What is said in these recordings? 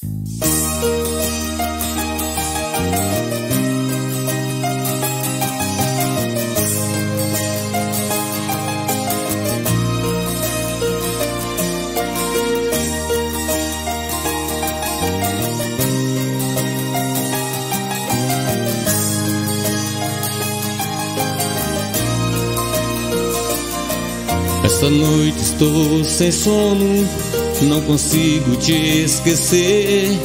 Esta noite estou sem sono, não consigo te esquecer.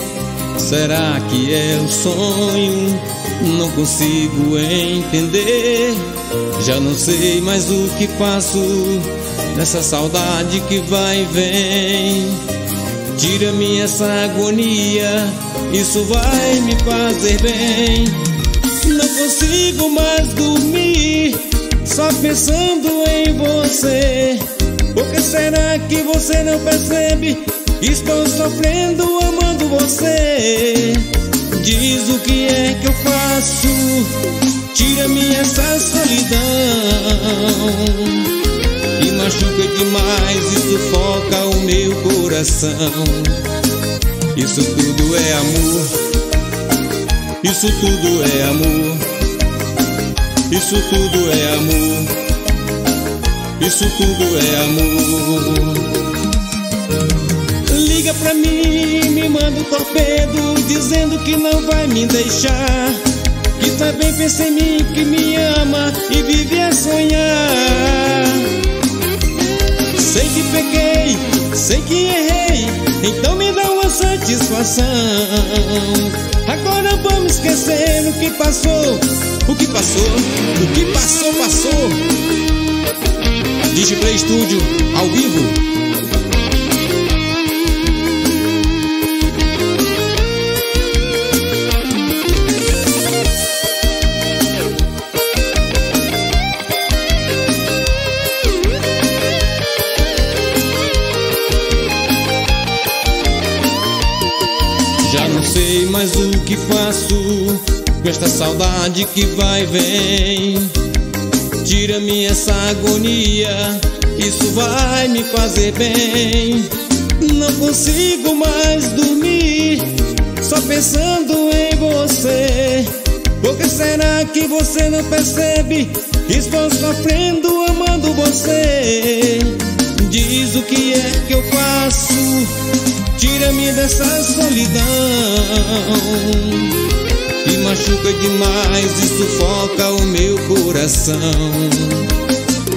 Será que é um sonho? Não consigo entender. Já não sei mais o que faço nessa saudade que vai e vem. Tira-me essa agonia, isso vai me fazer bem. Não consigo mais dormir, só pensando em você. Por que será que você não percebe? Estou sofrendo amando você. Diz o que é que eu faço, tira-me essa solidão. E machuca demais e sufoca o meu coração. Isso tudo é amor, isso tudo é amor. Isso tudo é amor, isso tudo é amor. Liga pra mim, me manda um torpedo, dizendo que não vai me deixar, que também pensa em mim, que me ama e vive a sonhar. Sei que pequei, sei que errei, então me dá uma satisfação. Agora vamos esquecer o que passou. O que passou, o que passou, passou. Digiplay Studio, ao vivo. Já não sei mais o que faço com esta saudade que vai e vem. Tira-me essa agonia, isso vai me fazer bem. Não consigo mais dormir, só pensando em você. Por que será que você não percebe? Estou sofrendo amando você. Diz o que é que eu faço, tira-me dessa solidão. E machuca demais e sufoca o meu coração.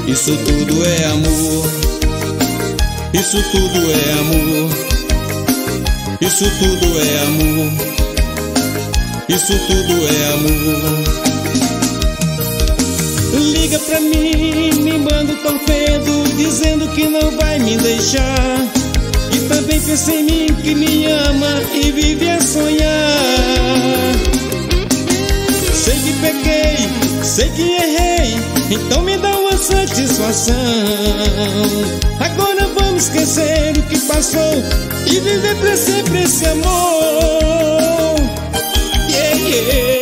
Isso tudo é amor, isso tudo é amor. Isso tudo é amor, isso tudo é amor. Liga pra mim, me manda um torpedo, dizendo que não vai me deixar, que também pensa em mim, que me ama e vive a sonhar. Sei que pequei, sei que errei, então me dá uma satisfação. Agora vamos esquecer o que passou e viver pra sempre esse amor. Yeah, yeah.